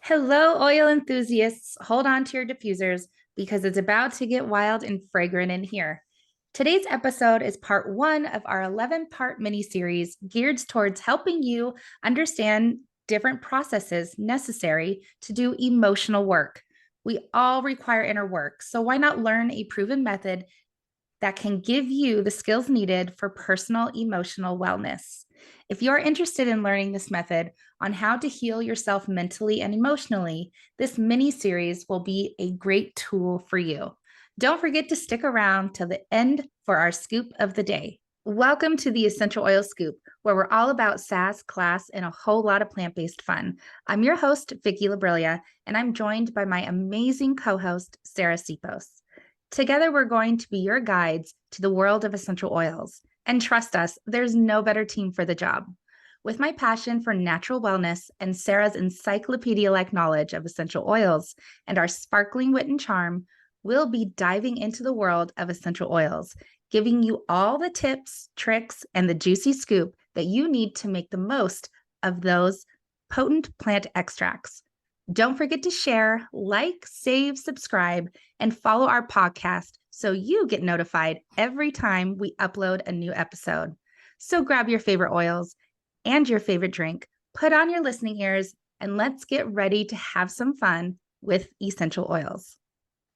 Hello, oil enthusiasts. Hold on to your diffusers because it's about to get wild and fragrant in here. Today's episode is part one of our 11-part mini series geared towards helping you understand different processes necessary to do emotional work. We all require inner work, so why not learn a proven method that can give you the skills needed for personal emotional wellness? If you're interested in learning this method on how to heal yourself mentally and emotionally, this mini series will be a great tool for you. Don't forget to stick around till the end for our scoop of the day. Welcome to the Essential Oil Scoop, where we're all about sass, class, and a whole lot of plant-based fun. I'm your host, Vicky Labrilia, and I'm joined by my amazing co-host, Sarah Sipos. Together, we're going to be your guides to the world of essential oils. And trust us, there's no better team for the job. With my passion for natural wellness and Sarah's encyclopedia-like knowledge of essential oils and our sparkling wit and charm, we'll be diving into the world of essential oils, giving you all the tips, tricks, and the juicy scoop that you need to make the most of those potent plant extracts. Don't forget to share, like, save, subscribe, and follow our podcast so you get notified every time we upload a new episode. So grab your favorite oils and your favorite drink, put on your listening ears, and let's get ready to have some fun with essential oils.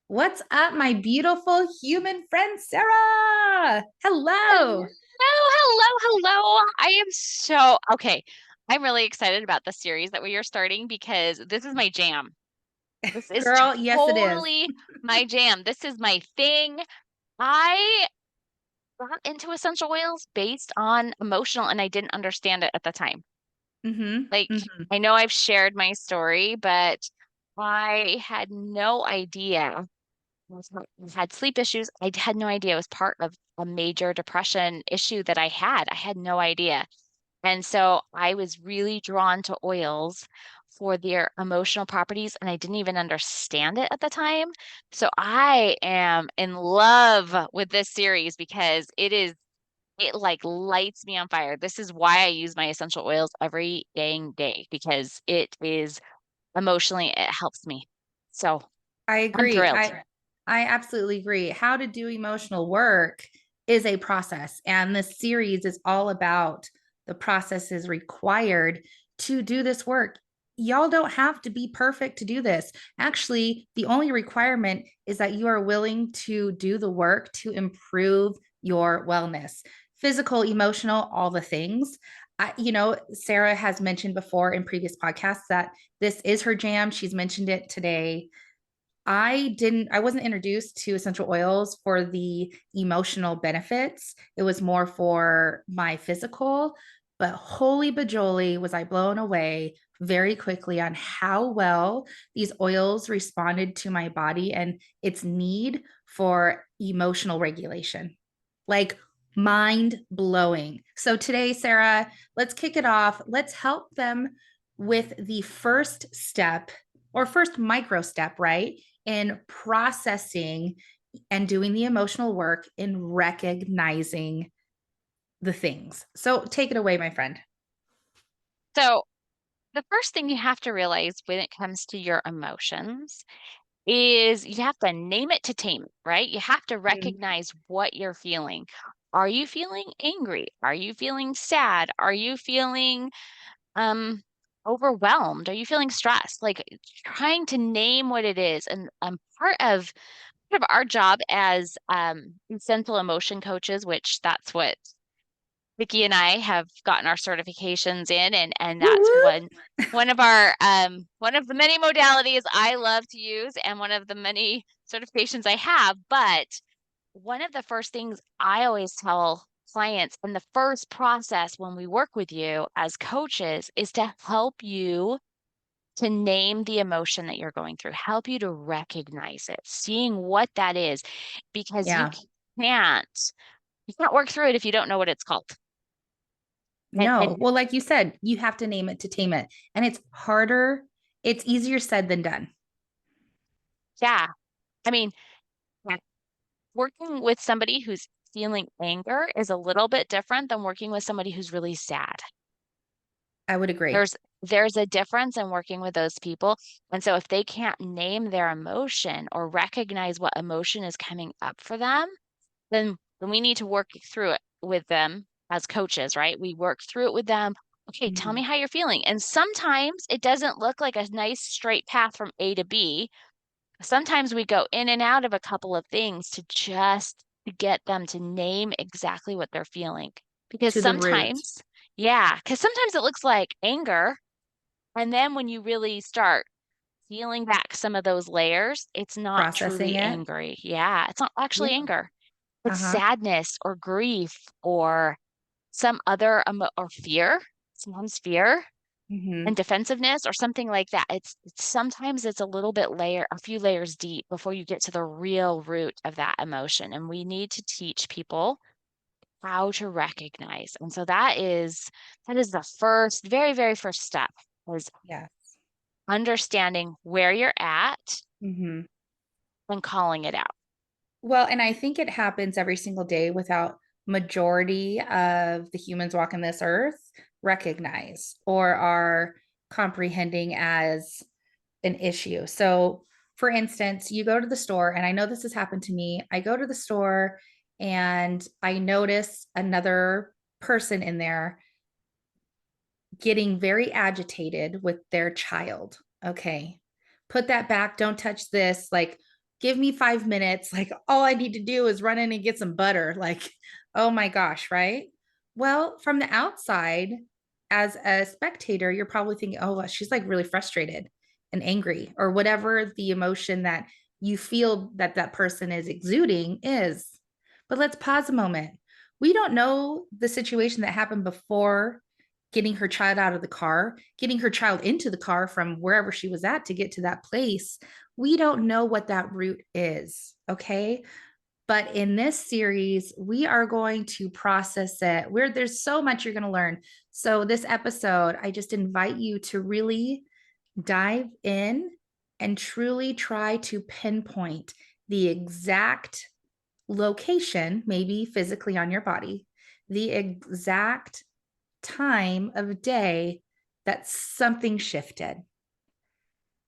What's up, my beautiful human friend, Sarah? Hello. Hello. I am so okay. I'm really excited about the series that we are starting because this is my jam. This is Girl, yes, it is. totally my jam. This is my thing. I got into essential oils based on emotional, and I didn't understand it at the time. Mm-hmm. Like, Mm-hmm. I know I've shared my story, but I had no idea. I had sleep issues. I had no idea it was part of a major depression issue that I had. I had no idea. And so I was really drawn to oils for their emotional properties, and I didn't even understand it at the time. So I am in love with this series because it like lights me on fire. This is why I use my essential oils every dang day because it is emotionally, it helps me. So I I'm agree. thrilled. I absolutely agree. How to do emotional work is a process, and this series is all about the processes required to do this work. Y'all don't have to be perfect to do this. Actually, the only requirement is that you are willing to do the work to improve your wellness, physical, emotional, all the things. Sarah has mentioned before in previous podcasts that this is her jam. She's mentioned it today. I wasn't introduced to essential oils for the emotional benefits. It was more for my physical, but holy bajoli was I blown away very quickly on how well these oils responded to my body and its need for emotional regulation. Like mind blowing. So today, Sarah, let's kick it off. Let's help them with the first step or first micro step, right? In processing and doing the emotional work in recognizing the things. So take it away, my friend. So the first thing you have to realize when it comes to your emotions is you have to name it to tame it, right? You have to Mm. recognize what you're feeling. Are you feeling angry? Are you feeling sad? Are you feeling um overwhelmed? Are you feeling stressed? Like trying to name what it is. And part of our job as essential emotion coaches, which that's what Vicky and I have gotten our certifications in, and Woo that's woo. one of the many modalities I love to use and one of the many certifications I have. But one of the first things I always tell clients in the first process when we work with you as coaches is to help you to name the emotion that you're going through, help you to recognize it, seeing what that is, because Yeah. can't you can't work through it if you don't know what it's called. And No. Well, like you said, you have to name it to tame it. And it's harder, it's easier said than done. yeah, I mean, yeah, working with somebody who's feeling anger is a little bit different than working with somebody who's really sad. I would There's agree. there's a difference in working with those people. And so if they can't name their emotion or recognize what emotion is coming up for them, then we need to work through it with them as coaches, right? We work through it with them. Okay, tell me Mhm. how you're feeling. And sometimes it doesn't look like a nice straight path from A to B. Sometimes we go in and out of a couple of things to just to get them to name exactly what they're feeling. Because To the root, sometimes, yeah, because sometimes it looks like anger. And then when you really start peeling back some of those layers, it's not processing truly it. angry. Yeah, it's not actually Yeah. anger. It's Uh-huh. sadness or grief or some other or fear, sometimes fear and Hmm. defensiveness or something like that. It's sometimes it's a little bit a few layers deep before you get to the real root of that emotion. And we need to teach people how to recognize. And so that is the first, very, very first step is Yes. understanding where you're at Hmm. and calling it out. Well, and I think it happens every single day without majority of the humans walking this earth recognize or are comprehending as an issue. So, for instance, you go to the store, and I know this has happened to me. I go to the store and I notice another person in there getting very agitated with their child. Okay. Put that back. Don't touch this. Like, give me 5 minutes. Like, all I need to do is run in and get some butter. Like, oh my gosh, right? Well, from the outside, as a spectator, you're probably thinking, oh, well, she's like really frustrated and angry, or whatever the emotion that you feel that that person is exuding is. But let's pause a moment. We don't know the situation that happened before getting her child out of the car, getting her child into the car from wherever she was at to get to that place. We don't know what that route is. Okay. But in this series, we are going to process it. There's so much you're going to learn. So, this episode, I just invite you to really dive in and truly try to pinpoint the exact location, maybe physically on your body, the exact time of day that something shifted,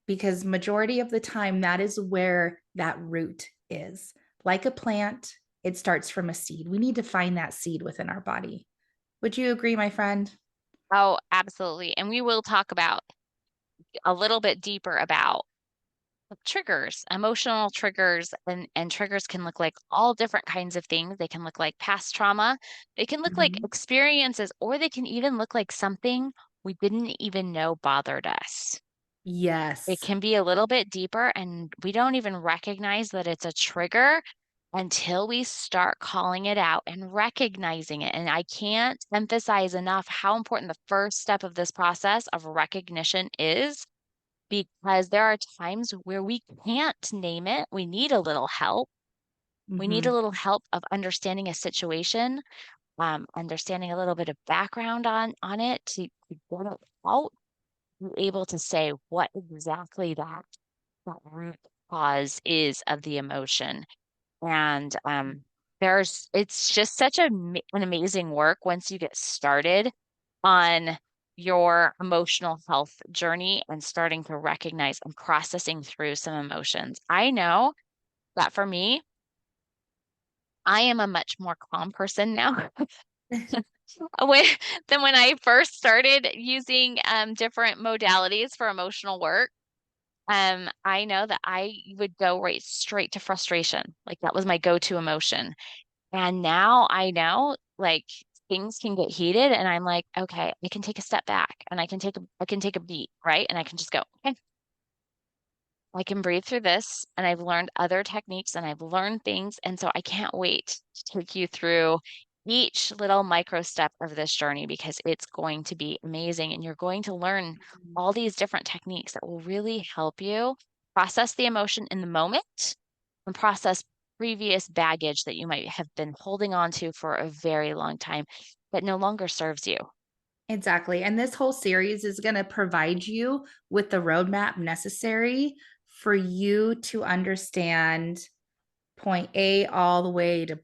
because majority of the time that is where that root is. Like a plant, it starts from a seed. We need to find that seed within our body. Would you agree, my friend? Oh, absolutely. And we will talk about a little bit deeper about triggers, emotional triggers, and triggers can look like all different kinds of things. They can look like past trauma, they can look like Mhm. experiences, or they can even look like something we didn't even know bothered us. It Yes. can be a little bit deeper, and we don't even recognize that it's a trigger until we start calling it out and recognizing it. And I can't emphasize enough how important the first step of this process of recognition is, because there are times where we can't name it. We need a little help. We need a Hmm. little help of understanding a situation, understanding a little bit of background on it to get it out, be able to say what exactly that root cause is of the emotion. And there's it's just such an amazing work once you get started on your emotional health journey and starting to recognize and processing through some emotions. I know that for me, I am a much more calm person now when, than when I first started using different modalities for emotional work. I know that I would go right straight to frustration. Like that was my go-to emotion. And now I know, like, things can get heated and I'm like, okay, I can take a step back and I can take a beat, right? And I can just go, okay, I can breathe through this. And I've learned other techniques and I've learned things. And so I can't wait to take you through each little micro step of this journey because it's going to be amazing. And you're going to learn all these different techniques that will really help you process the emotion in the moment and process previous baggage that you might have been holding on to for a very long time that no longer serves you. Exactly. And this whole series is going to provide you with the roadmap necessary for you to understand point A all the way to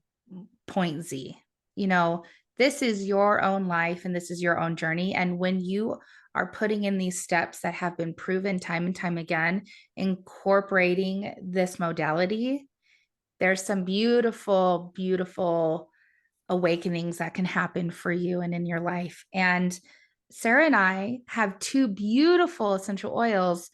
point Z. You know, this is your own life and this is your own journey. And when you are putting in these steps that have been proven time and time again, incorporating this modality, there's some beautiful, beautiful awakenings that can happen for you and in your life. And Sarah and I have two beautiful essential oils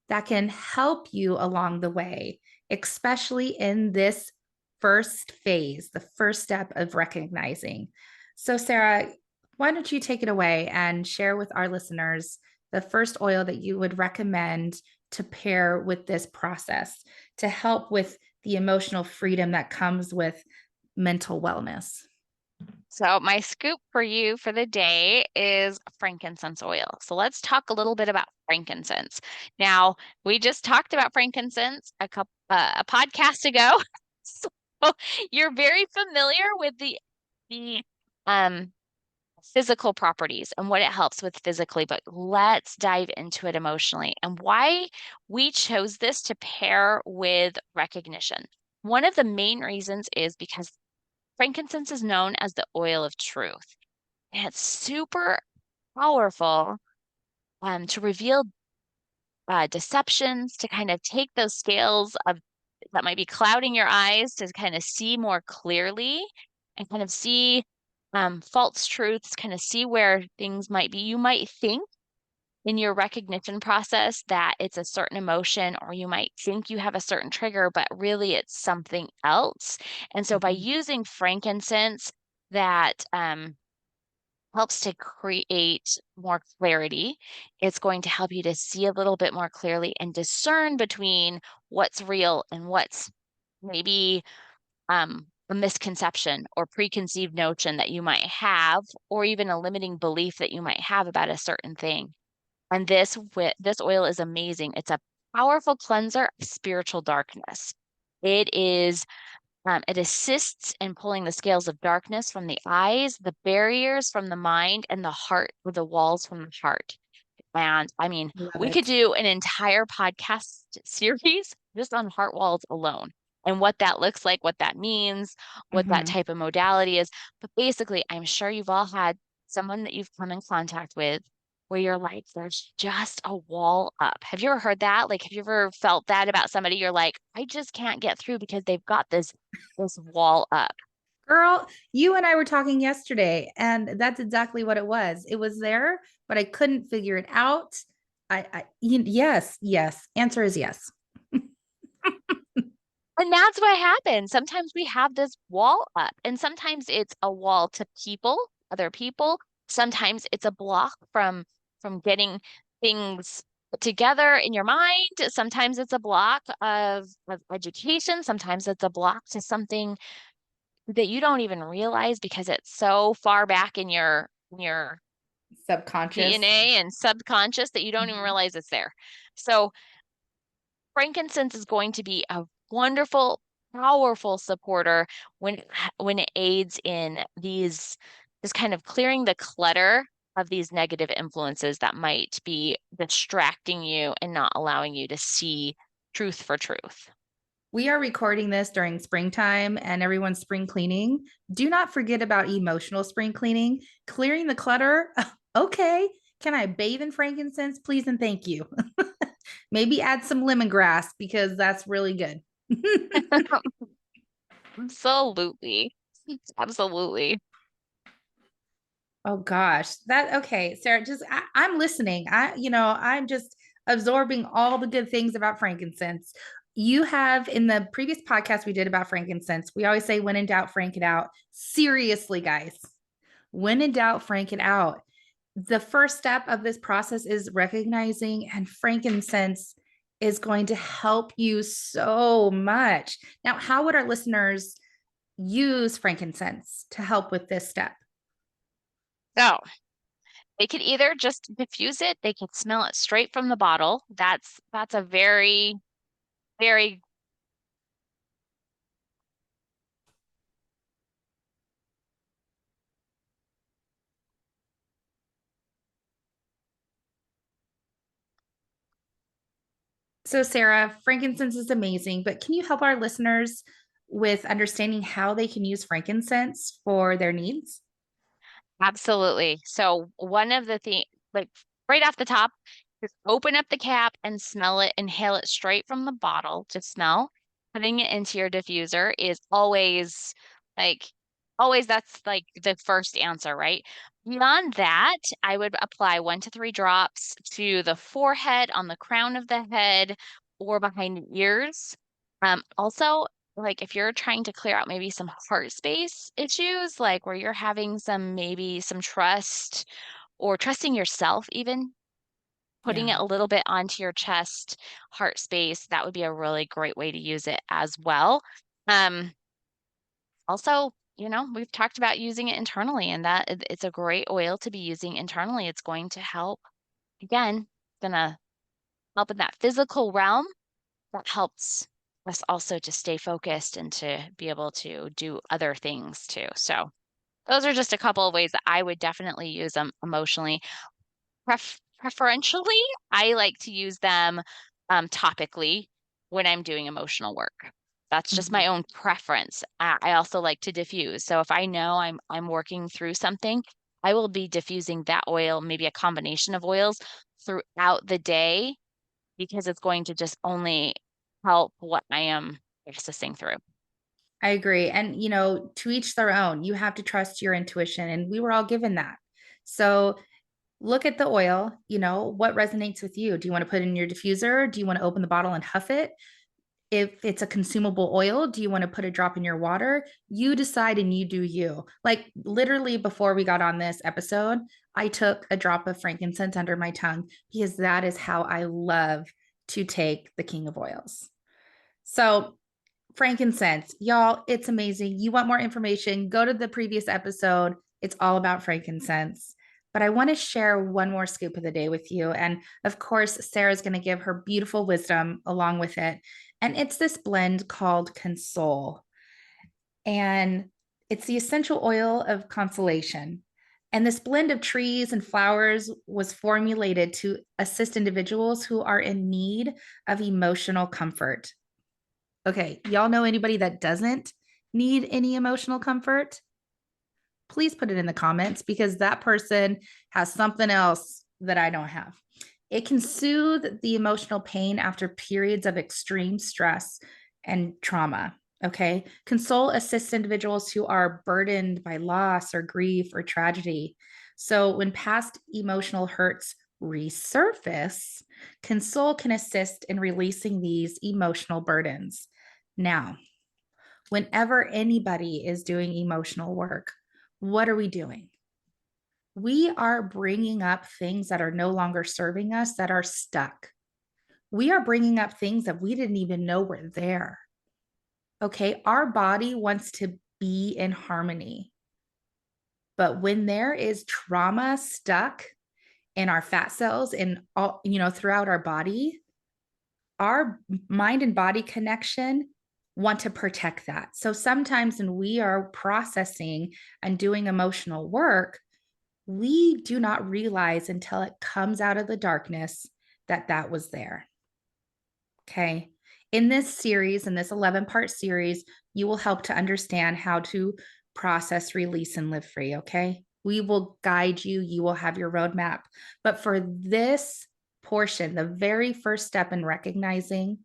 that can help you along the way, especially in this first phase, the first step of recognizing. So, Sarah, why don't you take it away and share with our listeners the first oil that you would recommend to pair with this process to help with the emotional freedom that comes with mental wellness? So my scoop for you for the day is frankincense oil. So let's talk a little bit about frankincense. Now, we just talked about frankincense a podcast ago. So you're very familiar with the um physical properties and what it helps with physically, but let's dive into it emotionally and why we chose this to pair with recognition. One of the main reasons is because frankincense is known as the oil of truth. And it's super powerful to reveal deceptions, to kind of take those scales of that might be clouding your eyes to kind of see more clearly and kind of see false truths, kind of see where things might be. You might think in your recognition process that it's a certain emotion, or you might think you have a certain trigger, but really it's something else. And so by Mhm. using frankincense, that helps to create more clarity. It's going to help you to see a little bit more clearly and discern between what's real and what's maybe a misconception or preconceived notion that you might have, or even a limiting belief that you might have about a certain thing. And this oil is amazing. It's a powerful cleanser of spiritual darkness. It is it assists in pulling the scales of darkness from the eyes, the barriers from the mind, and the heart, or the walls from the heart. And I mean, Love we could it. do an entire podcast series just on heart walls alone and what that looks like, what that means, what that Mhm. type of modality is. But basically, I'm sure you've all had someone that you've come in contact with where you're like, there's just a wall up. Have you ever heard that? Like, have you ever felt that about somebody? You're like, I just can't get through because they've got this wall up. Girl, you and I were talking yesterday, and that's exactly what it was. It was there, but I couldn't figure it out. Yes, yes. Answer is yes. And that's what happens. Sometimes we have this wall up, and sometimes it's a wall to people, other people. Sometimes it's a block from getting things together in your mind. Sometimes it's a block of education. Sometimes it's a block to something that you don't even realize because it's so far back in your Subconscious. DNA and subconscious that you don't even Mhm. realize it's there. So frankincense is going to be a wonderful, powerful supporter when it aids in these just kind of clearing the clutter of these negative influences that might be distracting you and not allowing you to see truth for truth. We are recording this during springtime and everyone's spring cleaning. Do not forget about emotional spring cleaning, clearing the clutter. Okay. Can I bathe in frankincense, please? And thank you. Maybe add some lemongrass because that's really good. Absolutely. Absolutely. Oh gosh. That okay, Sarah, just I'm listening. I'm just absorbing all the good things about frankincense. You have in the previous podcast we did about frankincense, we always say when in doubt, frank it out. Seriously, guys. When in doubt, frank it out. The first step of this process is recognizing, and frankincense is going to help you so much. Now, how would our listeners use frankincense to help with this step? So they could either just diffuse it, they could smell it straight from the bottle. That's a very So, Sarah, frankincense is amazing, but can you help our listeners with understanding how they can use frankincense for their needs? absolutely. So one of the things, like right off the top, just open up the cap and smell it, inhale it straight from the bottle to smell. Putting it into your diffuser is like, always that's like the first answer, right? Beyond that, I would apply 1 to 3 drops to the forehead, on the crown of the head, or behind the ears. Also, like if you're trying to clear out maybe some heart space issues, like where you're having maybe some trust or trusting yourself, even putting it Yeah, a little bit onto your chest, heart space, that would be a really great way to use it as well. Um, Also, we've talked about using it internally, and it's a great oil to be using internally. It's going to help, again, gonna help in that physical realm. That helps us also to stay focused and to be able to do other things too. So those are just a couple of ways that I would definitely use them emotionally. Preferentially, I like to use them topically when I'm doing emotional work. That's just my mhm. own preference. I also like to diffuse. So if I know I'm working through something, I will be diffusing that oil, maybe a combination of oils throughout the day, because it's going to just only help what I am processing through. I agree. And, to each their own, you have to trust your intuition. And we were all given that. So look at the oil, what resonates with you. Do you want to put it in your diffuser? Do you want to open the bottle and huff it? If it's a consumable oil, do you want to put a drop in your water? You decide and you do you. Like literally before we got on this episode, I took a drop of frankincense under my tongue because that is how I love to take the king of oils. So, frankincense, y'all, it's amazing. You want more information? Go to the previous episode. It's all about frankincense. But I want to share one more scoop of the day with you. And of course, Sarah's going to give her beautiful wisdom along with it. And it's this blend called Console. And it's the essential oil of consolation. And this blend of trees and flowers was formulated to assist individuals who are in need of emotional comfort. Okay, y'all know anybody that doesn't need any emotional comfort? Please put it in the comments because that person has something else that I don't have. It can soothe the emotional pain after periods of extreme stress and trauma. Okay. Console assists individuals who are burdened by loss or grief or tragedy. So when past emotional hurts resurface, Console can assist in releasing these emotional burdens. Now, whenever anybody is doing emotional work, what are we doing? We are bringing up things that are no longer serving us, that are stuck. We are bringing up things that we didn't even know were there. Okay. Our body wants to be in harmony. But when there is trauma stuck in our fat cells and all, throughout our body, our mind and body connection want to protect that. So sometimes when we are processing and doing emotional work, we do not realize until it comes out of the darkness that that was there. Okay. In this series, in this 11-part series, you will help to understand how to process, release, and live free. Okay. We will guide you. You will have your roadmap. But for this portion, the very first step in recognizing,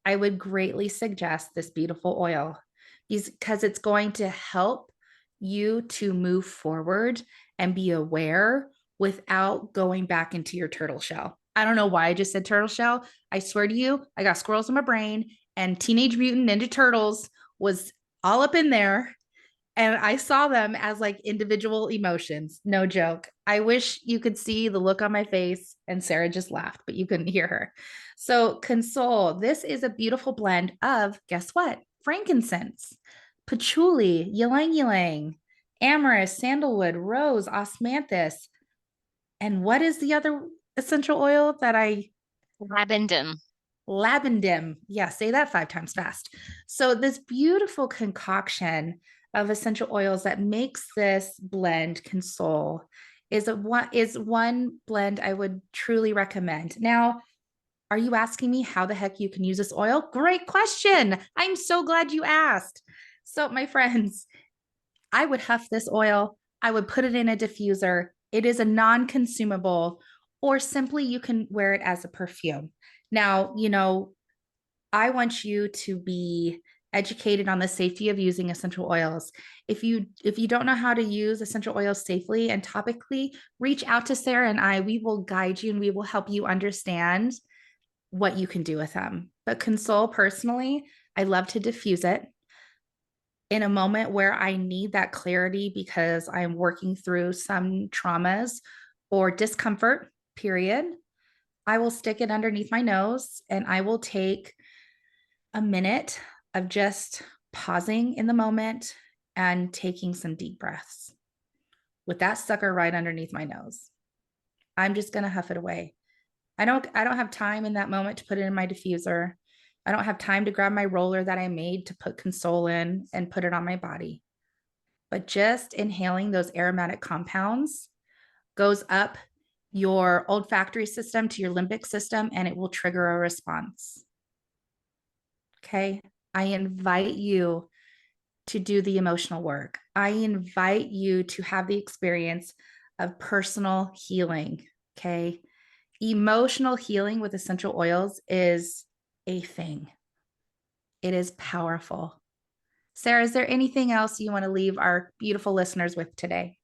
I would greatly suggest this beautiful oil because it's going to help you to move forward and be aware without going back into your turtle shell. I don't know why I just said turtle shell. I swear to you, I got squirrels in my brain, and Teenage Mutant Ninja Turtles was all up in there. And I saw them as like individual emotions. No joke. I wish you could see the look on my face. And Sarah just laughed, but you couldn't hear her. So, Console, this is a beautiful blend of, guess what? Frankincense, patchouli, ylang ylang, amyris, sandalwood, rose, osmanthus. And what is the other essential oil that I Lavender. Labendum. Yeah, say that 5 times fast. So this beautiful concoction of essential oils that makes this blend Console is one blend I would truly recommend. Now, are you asking me how the heck you can use this oil? Great question. I'm so glad you asked. So, my friends, I would huff this oil. I would put it in a diffuser. It is a non consumable or simply you can wear it as a perfume. Now, I want you to be educated on the safety of using essential oils. If you don't know how to use essential oils safely and topically, reach out to Sarah and I. We will guide you and we will help you understand what you can do with them. But Console personally, I love to diffuse it in a moment where I need that clarity because I'm working through some traumas or discomfort, period. I will stick it underneath my nose and I will take a minute of just pausing in the moment and taking some deep breaths with that sucker right underneath my nose. I'm just going to huff it away. I don't have time in that moment to put it in my diffuser. I don't have time to grab my roller that I made to put Console in and put it on my body. But just inhaling those aromatic compounds goes up your olfactory system to your limbic system and it will trigger a response. Okay. I invite you to do the emotional work. I invite you to have the experience of personal healing. Okay. Emotional healing with essential oils is a thing, it is powerful. Sarah, is there anything else you want to leave our beautiful listeners with today?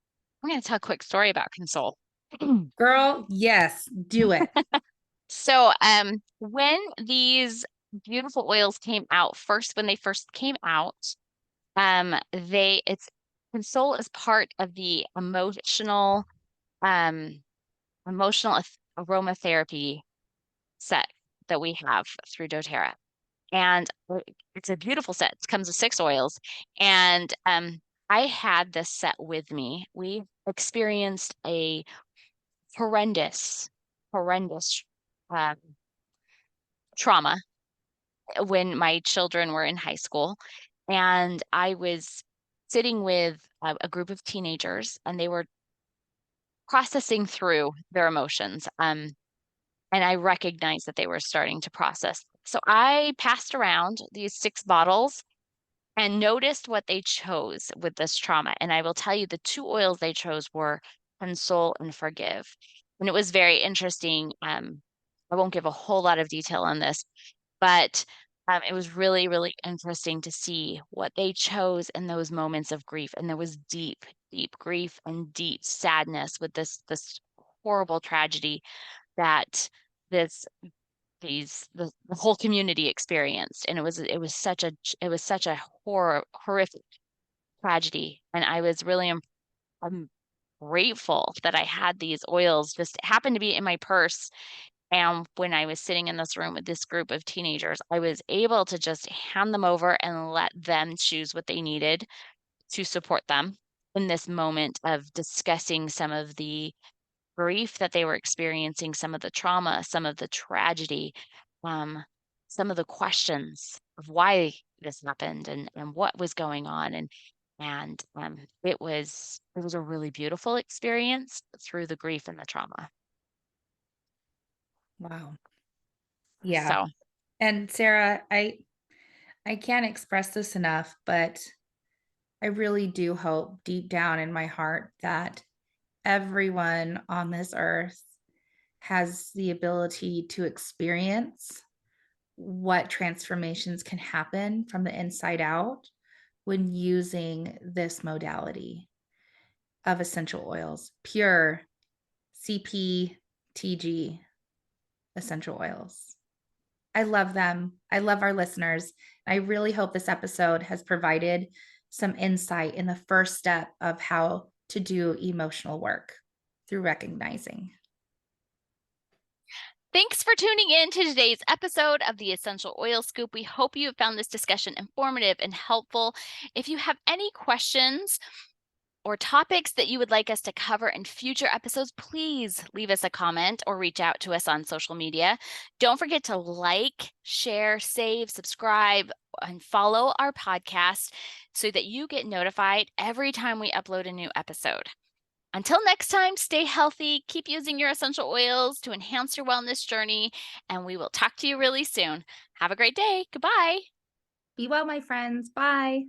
I'm going to tell a quick story about Console. Girl, yes, do it. So, when these beautiful oils came out, when they first came out, it's Console is part of the um, emotional aromatherapy set that we have through doTERRA. And it's a beautiful set. It comes with 6 oils. And I had this set with me. We experienced a horrendous, horrendous um, trauma when my children were in high school. And I was sitting with a group of teenagers, and they were processing through their emotions. And I recognized that they were starting to process. So I passed around these 6 bottles and noticed what they chose with this trauma. And I will tell you, the 2 oils they chose were Console and Forgive. And it was very interesting. I won't give a whole lot of detail on this, but it was really, really interesting to see what they chose in those moments of grief. And there was deep, deep grief and deep sadness with this horrible tragedy that this the whole community experienced. And it was such a horrific tragedy. And I was really I'm grateful that I had these oils just happened to be in my purse. And when I was sitting in this room with this group of teenagers, I was able to just hand them over and let them choose what they needed to support them in this moment of discussing some of the grief that they were experiencing, some of the trauma, some of the tragedy, um, some of the questions of why this happened and what was going on. And it was a really beautiful experience through the grief and the trauma. Wow. Yeah. So And Sarah, I can't express this enough, but I really do hope deep down in my heart that everyone on this earth has the ability to experience what transformations can happen from the inside out when using this modality of essential oils, pure CPTG essential oils. I love them. I love our listeners. I really hope this episode has provided some insight in the first step of how to do emotional work through recognizing. thanks for tuning in to today's episode of the Essential Oil Scoop. We hope you have found this discussion informative and helpful. If you have any questions or topics that you would like us to cover in future episodes, please leave us a comment or reach out to us on social media. Don't forget to like, share, save, subscribe, and follow our podcast so that you get notified every time we upload a new episode. Until next time, stay healthy, keep using your essential oils to enhance your wellness journey, and we will talk to you really soon. Have a great day. Goodbye. Be well, my friends. Bye.